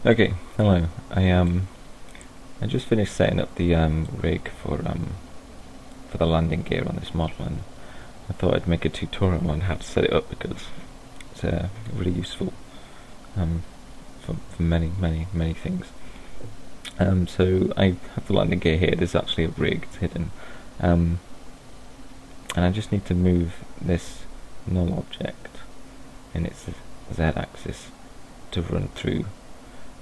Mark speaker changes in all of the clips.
Speaker 1: Okay, hello. I just finished setting up the rig for the landing gear on this model, and I thought I'd make a tutorial on how to set it up because it's really useful for many things. So I have the landing gear here. There's actually a rig, it's hidden, and I just need to move this null object in its z-axis to run through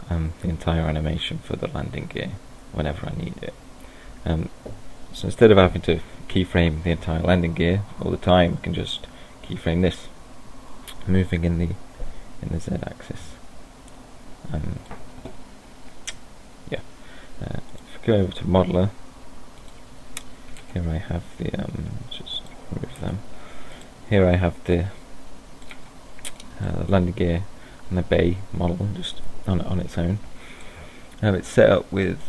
Speaker 1: the entire animation for the landing gear whenever I need it. So instead of having to keyframe the entire landing gear all the time, I can just keyframe this, moving in the z-axis. If we go over to Modeler, here I have the just remove them. Here I have the landing gear and the bay model just on its own. It's set up with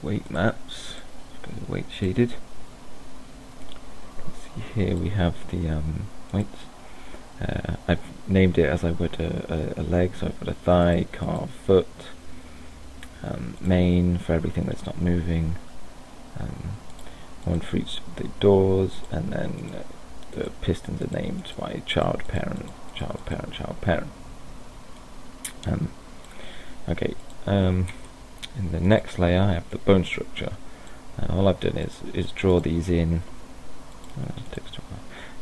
Speaker 1: weight maps, weight shaded. See here we have the weights. I've named it as I would a leg, so I've got a thigh, calf, foot, main for everything that's not moving, one for each of the doors, and then the pistons are named by child, parent, child, parent, child, parent. Okay, in the next layer I have the bone structure, and all I've done is draw these in,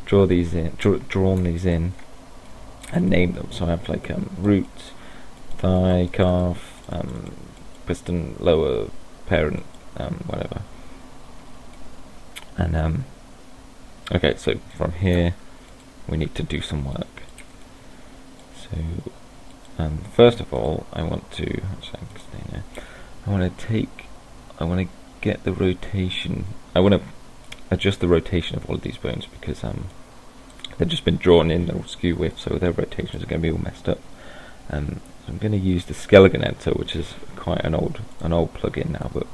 Speaker 1: drawn these in and name them. So I have like root, thigh, calf, piston, lower, parent, whatever. And okay, so from here we need to do some work. So first of all, I want to get the rotation. I want to adjust the rotation of all of these bones because they've just been drawn in, they're all skew width, so their rotations are going to be all messed up. So I'm going to use the skeleton editor, which is quite an old plugin now, but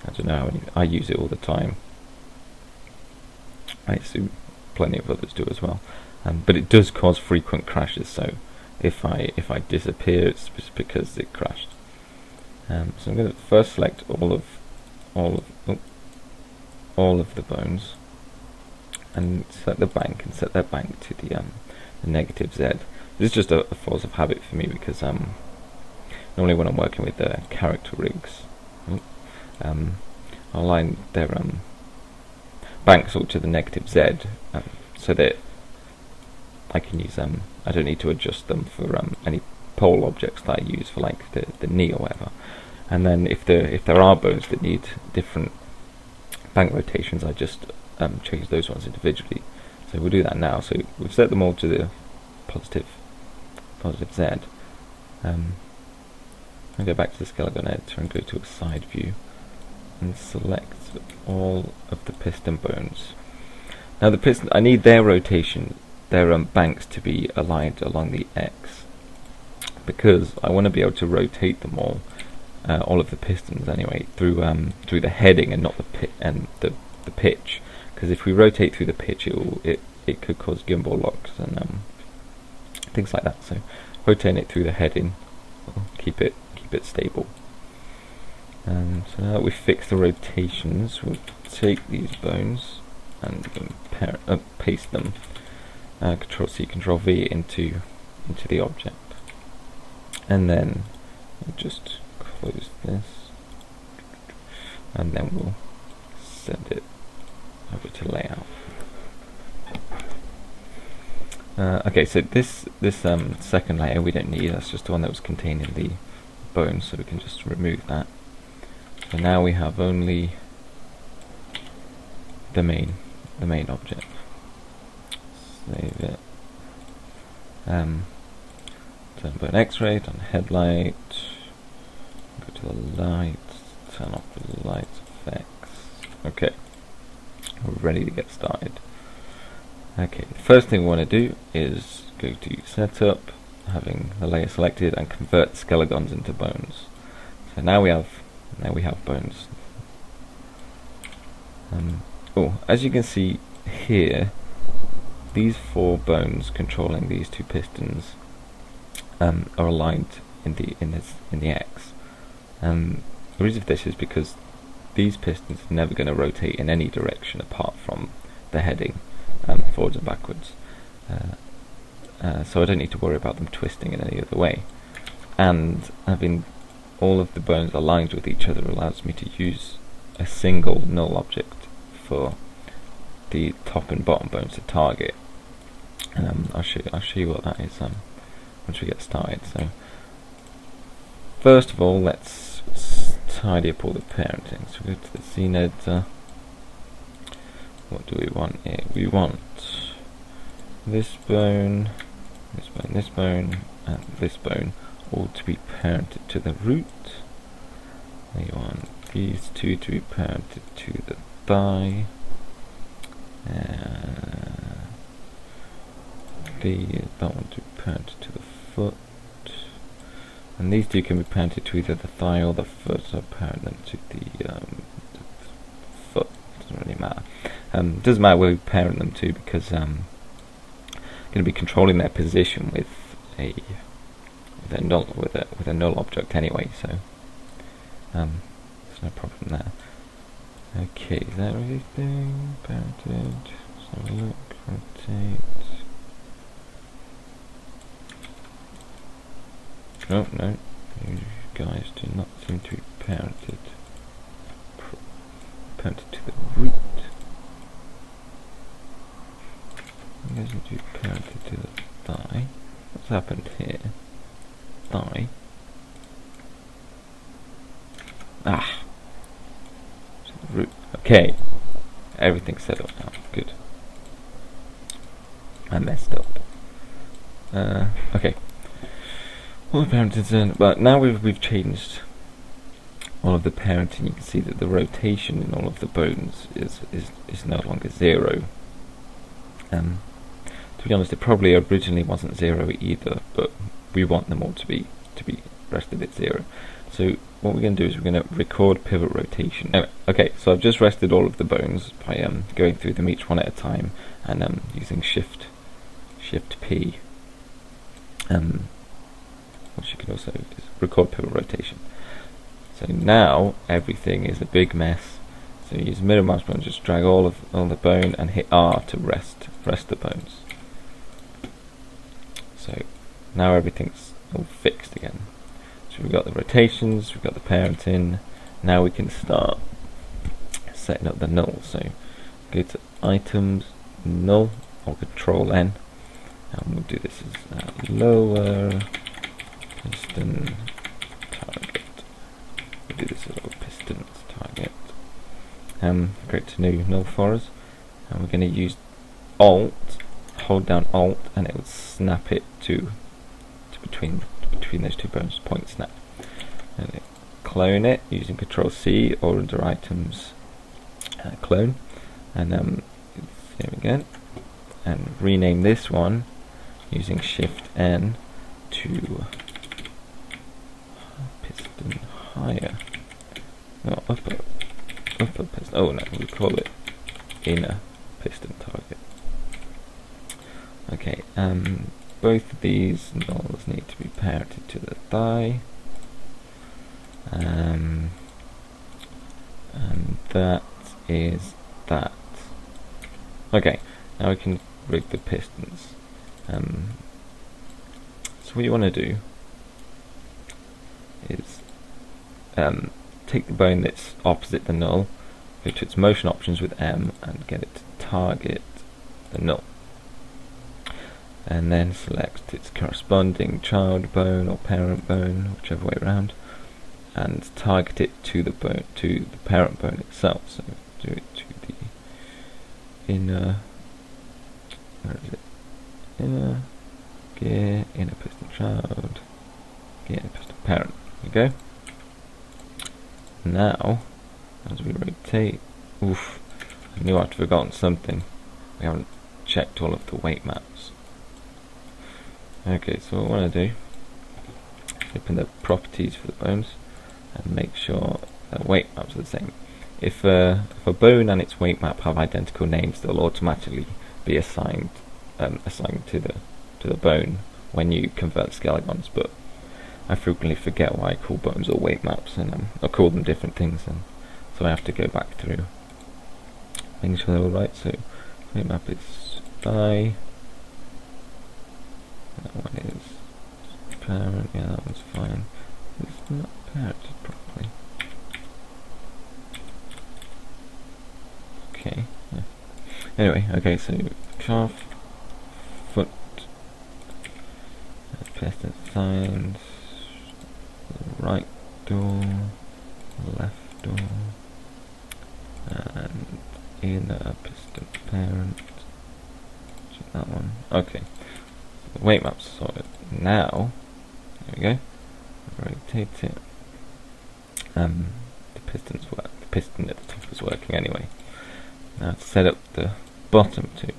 Speaker 1: I don't know how I use it all the time. I assume plenty of others do as well, but it does cause frequent crashes. So if I disappear, it's just because it crashed. So I'm going to first select all of the bones and select the bank and set that bank to the negative z. This is just a force of habit for me because normally when I'm working with the character rigs, I'll align their banks all to the negative z, so that I can use I don't need to adjust them for any pole objects that I use for like the knee or whatever. And then if there are bones that need different bank rotations, I just change those ones individually. So we'll do that now. So we've set them all to the positive z. I'll go back to the skeleton editor and go to a side view and select all of the piston bones. Now the piston, I need their rotation, their banks to be aligned along the x, because I want to be able to rotate them all of the pistons anyway, through the heading and not the pitch. Because if we rotate through the pitch, it could cause gimbal locks and things like that. So rotate it through the heading, keep it stable. And so now that we've fixed the rotations, we'll take these bones and paste them. Control C, Control V into the object, and then we'll just close this, and then we'll send it over to layout. Okay, so this second layer we don't need. That's just the one that was containing the bones, so we can just remove that. So now we have only the main object. Save it. Turn bone X-ray, turn headlight, go to the light, turn off the light effects. Okay, we're ready to get started. Okay, the first thing we want to do is go to setup, having the layer selected, and convert skeletons into bones. So now we have bones. As you can see here, these 4 bones controlling these 2 pistons are aligned in the X. The reason for this is because these pistons are never going to rotate in any direction apart from the heading, forwards and backwards. So I don't need to worry about them twisting in any other way. And having all of the bones aligned with each other allows me to use a single null object for the top and bottom bones to target. I'll show you what that is once we get started. So first of all, let's tidy up all the parenting. So we go to the scene editor. What do we want here? We want this bone, this bone, this bone, and this bone all to be parented to the root. We want these two to be parented to the thigh. That one to be parented to the foot. And these two can be parented to either the thigh or the foot, so parent them to the foot. Doesn't really matter. Doesn't matter where we parent them to, because I'm going to be controlling their position with a null object anyway, so there's no problem there. Okay, is that everything? Parented. Let's have a look. Rotate. Oh no, you guys do not seem to be parented to the root. You guys need to be parented to the thigh. What's happened here? Thigh. Ah! To the root. Okay. Everything's set up now. Good. I messed up. Okay. All the parenting, but now we've changed all of the parenting. You can see that the rotation in all of the bones is no longer 0. To be honest, it probably originally wasn't 0 either, but we want them all to be rested at 0. So what we're going to do is we're going to record pivot rotation. Okay, so I've just rested all of the bones by going through them each one at a time and using Shift P. Which you can also is record pivot rotation. So now everything is a big mess. So you use middle mouse button, just drag all the bone and hit R to rest the bones. So now everything's all fixed again. So we've got the rotations, we've got the parenting. Now we can start setting up the null. So go to items, null, or Control N, and we'll do this as lower piston target. We'll do this as lower pistons target. Create a new null for us, and we're going to use Alt. Hold down Alt, and it will snap it to between those two bones. Point snap. And clone it using Control C or under items, clone, and there we go. And rename this one using Shift N to piston higher. No, upper piston. Oh no, we call it inner piston target. Okay, both of these nulls need to be parented to the thigh. And that is that. Okay, now we can rig the pistons. So what you want to do is take the bone that's opposite the null, go to its motion options with M, and get it to target the null. And then select its corresponding child bone or parent bone, whichever way around, and target it to the bone, to the parent bone itself. So do it to the inner, where is it? Inner gear, inner piston child, gear, inner piston parent. There we go. Now, as we rotate, oof, I knew I'd forgotten something. We haven't checked all of the weight maps. Okay, so what I want to do is open the properties for the bones and make sure the weight maps are the same. If a bone and its weight map have identical names, they'll automatically be assigned to the bone when you convert skeletons. But I frequently forget why I call bones or weight maps, and I call them different things, and so I have to go back through making sure they're all right. So weight map is by, that one is parent, yeah, that one's fine. It's not parented properly. Okay, yeah. Anyway, okay, so calf, foot, piston signs, right door, left door, and inner piston parent. Check that one. Okay, so the weight map's sorted. Now, there we go. Rotate it. The pistons work. The piston at the top is working anyway. Now to set up the bottom two,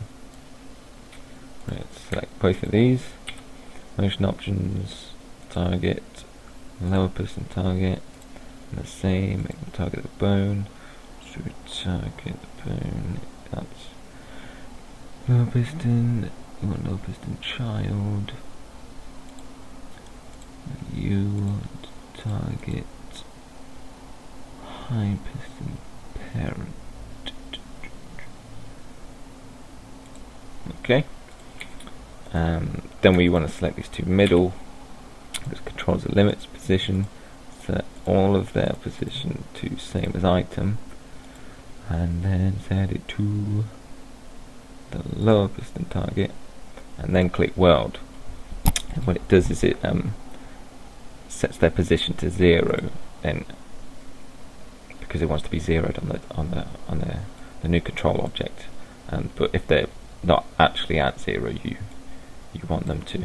Speaker 1: let's select both of these. Motion options, target, lower piston target, and the same, make them target the bone. Should we target the bone? That's lower piston, you want lower piston child. You want to target high piston parent. Okay. Then we want to select these two middle. This controls the limits position. Set all of their position to same as item, and then set it to the lower piston target, and then click world. And what it does is it sets their position to 0, then because it wants to be zeroed on the new control object. But if they're not actually at 0, you want them to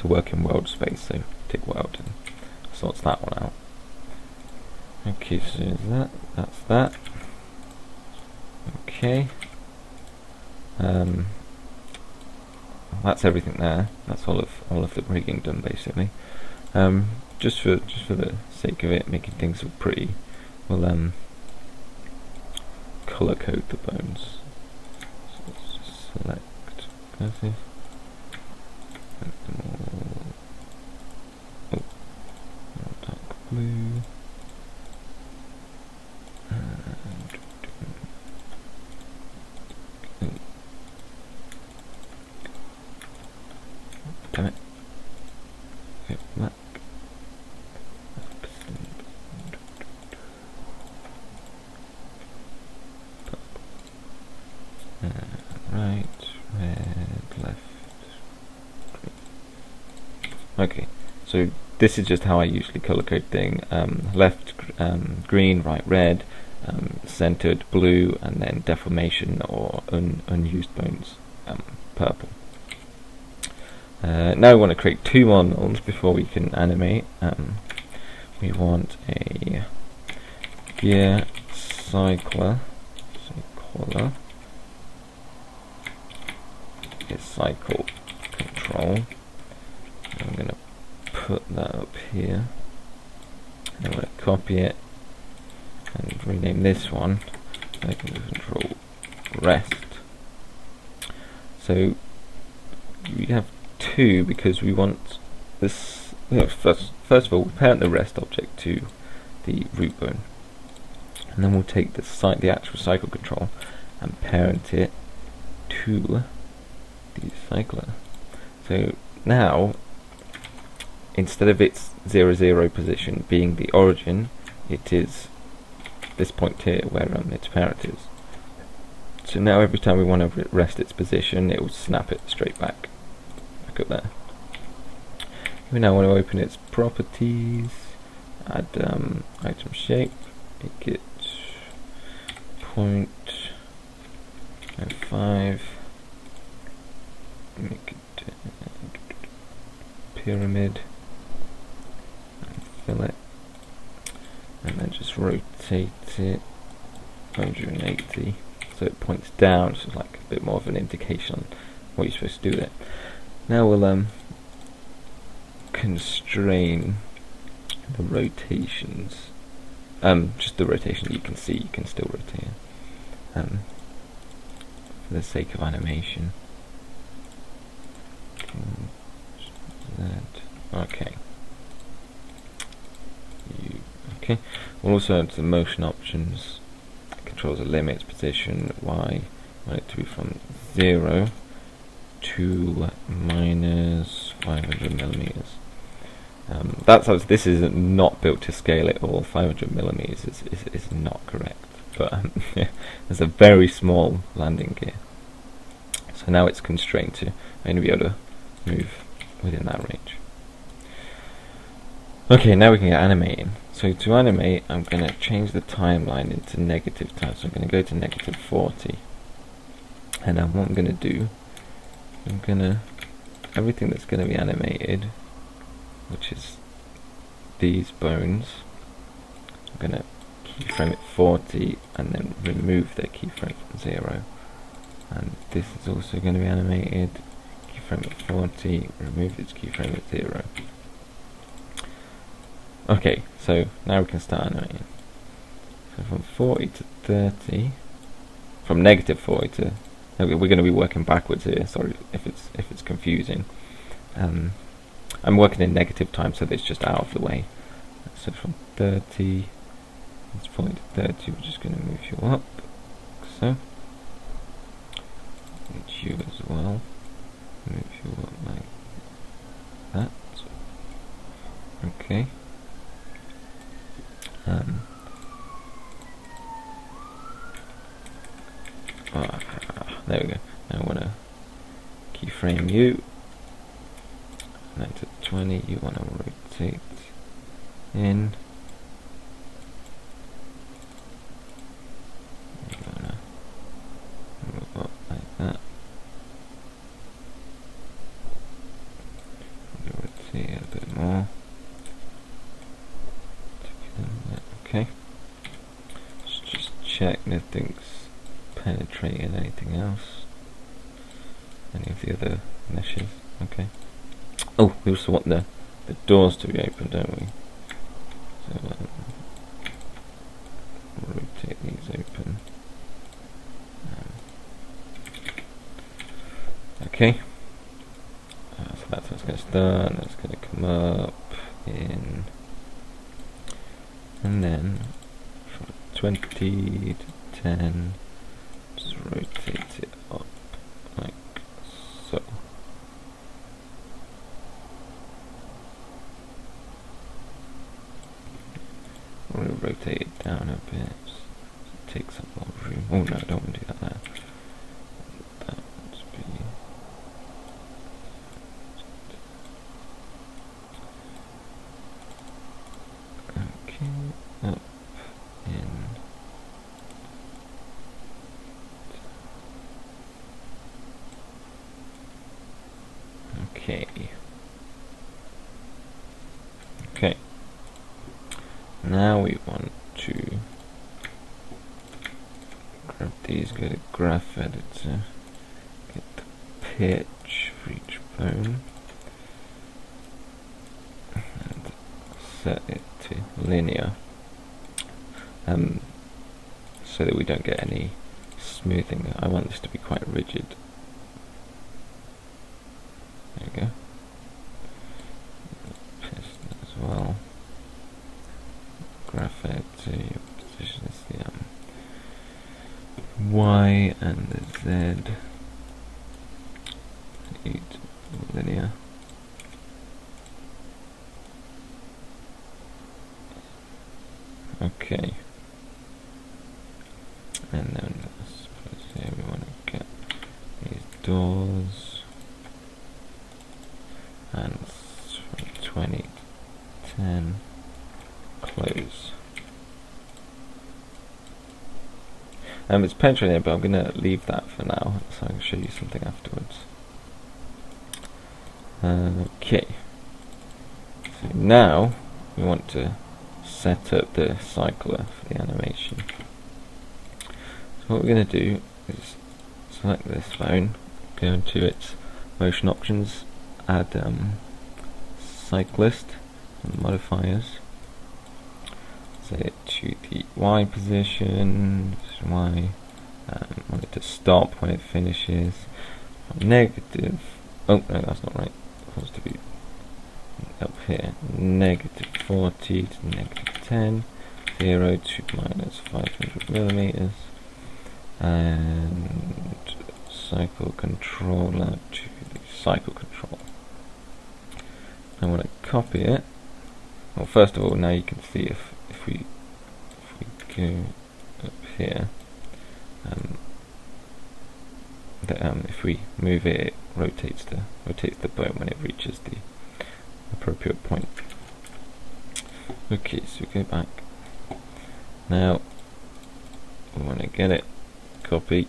Speaker 1: work in world space. So tick world and sorts that one out. Okay, so that's that. Okay. That's everything there. That's all of the rigging done basically. Just for the sake of it, making things look pretty, we'll color code the bones. So let's just select cursive. Make them all dark blue. Damn it. Okay, black. Right, red, left, green. Okay, so this is just how I usually color code thing. Left green, right red, centered blue, and then deformation or unused bones purple. Now we want to create 2 more nulls before we can animate. We want a gear cycler, is cycle control. I'm going to put that up here. I'm going to copy it and rename this one cycle control rest. So we have 2 because we want this. First of all, we parent the rest object to the root bone, and then we'll take the actual cycle control and parent it to the cycler. So now, instead of its 0, 0 position being the origin, it is this point here where its parent is. So now every time we want to rest its position, it will snap it straight back up there. We now want to open its properties, add item shape, make it 0.5, make it pyramid, and fill it, and then just rotate it 180 so it points down, so it's like a bit more of an indication on what you're supposed to do with it. Now we'll constrain the rotations, just the rotation you can see, you can still rotate it, for the sake of animation. Okay. Okay, we'll also enter the motion options. It controls the limits, position, Y. I want it to be from 0 to minus 500 millimeters. This is not built to scale at all. 500 millimeters is not correct, but yeah, there's a very small landing gear. So now it's constrained to only be able to move within that range. Okay, now we can get animating. So to animate, I'm going to change the timeline into negative time. So I'm going to go to negative 40. And then what I'm going to do, everything that's going to be animated, which is these bones, I'm going to keyframe it 40 and then remove their keyframe from 0. And this is also going to be animated, keyframe at 40, remove its keyframe at 0. Okay, so now we can start animating. So from 40 to 30, from negative 40 to, okay, we're going to be working backwards here. Sorry if it's confusing. I'm working in negative time, so that it's just out of the way. So from 30, it's 40 to 30. We're just going to move you up, so. And you as well. Move you up like that. Okay. There we go. Now I want to keyframe you. 9 to 20. You want to rotate in. You want to move up like that. Rotate a bit more. Okay. Let's just check nothing's penetrating anything else. Any of the other meshes. Okay. Oh, we also want the doors to be open, don't we? So rotate these open. Okay. So that's how it's going to start. That's going to come up in. And then from 20 to 10, just rotate it up like so. I'm going to rotate it down a bit, so it takes up more room. Oh no, I don't want to do that there. That would be. Okay, up in. Okay. Okay. Now we want to grab these, go to graph editor, get the pitch for each bone, and set it to linear, so that we don't get any smoothing. I want this to be quite rigid. There we go. Piston as well. Graph editor, your position is the Y and the Z. Linear. Okay. And then I suppose here we want to get these doors, and from 20 to 10, close. It's penetrating, but I'm going to leave that for now, so I can show you something afterwards. Okay. So now we want to set up the cycler for the animation. So what we're going to do is select this phone, go into its motion options, add Cyclist and modifiers, set it to the Y position, Y, want it to stop when it finishes, negative, oh no, that's not right, it supposed to be up here, negative 40 to negative 10, 0 to minus 500 millimeters, and cycle controller to the cycle control. I want to copy it. Well, first of all, now you can see if we go up here, if we move it, it rotates the bone when it reaches the appropriate point. Okay, so we go back. Now we want to get it, copy,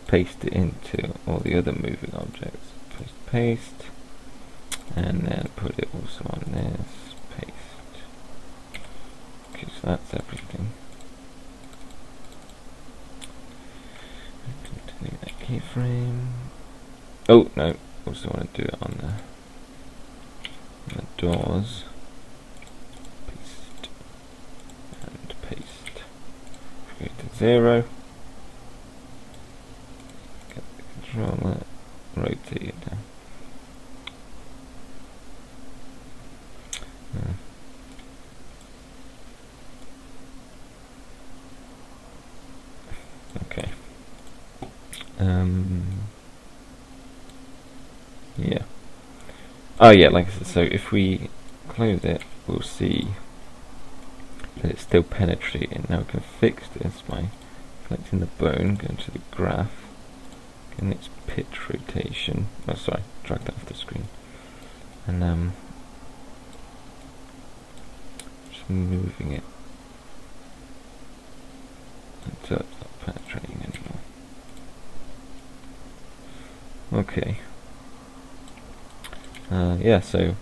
Speaker 1: paste it into all the other moving objects. Paste, and then put it also on this. Paste. Okay, so that's everything. Continue that keyframe. Oh no! Also want to do it on the doors. Paste and paste. Go to 0. Get the controller, rotate it down. Okay. Yeah. Oh yeah, like I said, so if we close it, we'll see that it's still penetrating. Now we can fix this by selecting the bone, going to the graph, getting its pitch rotation. Oh sorry, drag that off the screen. And just moving it until it's not penetrating anymore. Okay. Yeah, so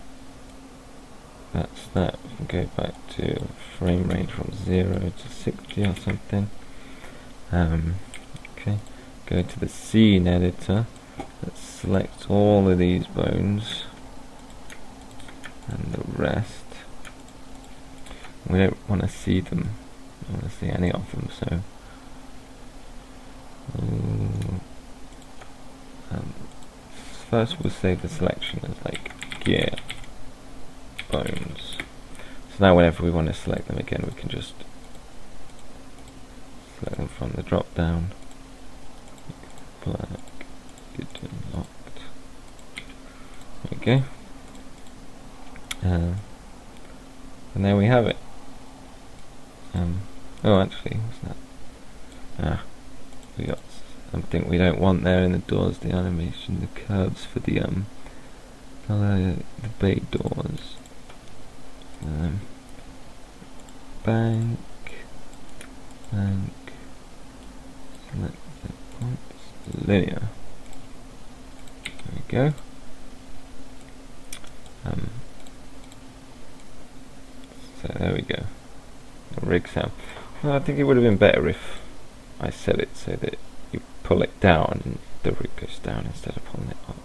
Speaker 1: that's that. We can go back to frame range from 0 to 60 or something. Okay, go to the scene editor. Let's select all of these bones and the rest. We don't want to see them. We don't want to see any of them, so first we'll save the selection as like gear bones. So now whenever we want to select them again, we can just select them from the drop down. Black, good and locked. There we go. And there we have it. Oh, actually, what's that? We got something we don't want there in the doors. The animation, the curves for the bay doors. Bank, select the points, linear. There we go. So there we go. The rig sound. Well, I think it would have been better if I set it so that you pull it down and the rig goes down instead of pulling it up.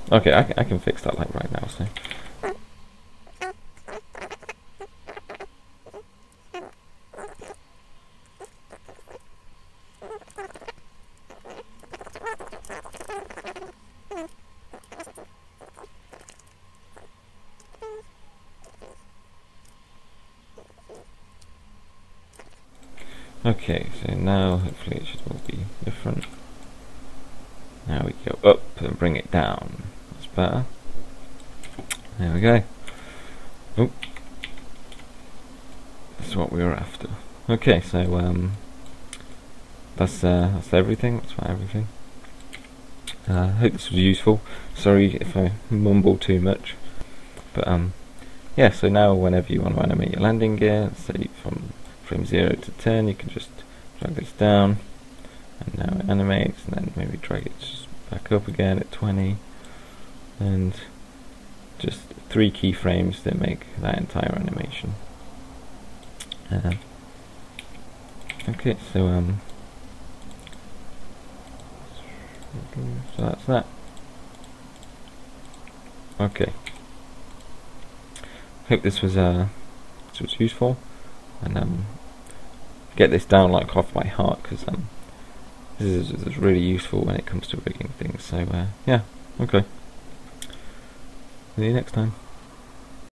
Speaker 1: Okay, I can fix that like right now. So. Okay, so now hopefully it should all be different. Now we go up and bring it down. That's better. There we go. Oh, that's what we were after. Okay, so that's everything. That's about everything. I hope this was useful. Sorry if I mumble too much, but yeah. So now whenever you want to animate your landing gear, say from frame 0 to 10, you can just drag this down, and now it animates, and then maybe drag it just back up again at 20, and just 3 keyframes that make that entire animation. Okay, so that's that. Okay. Hope this was useful, and get this down like off by heart, because this is really useful when it comes to rigging things. So yeah, okay. See you next time.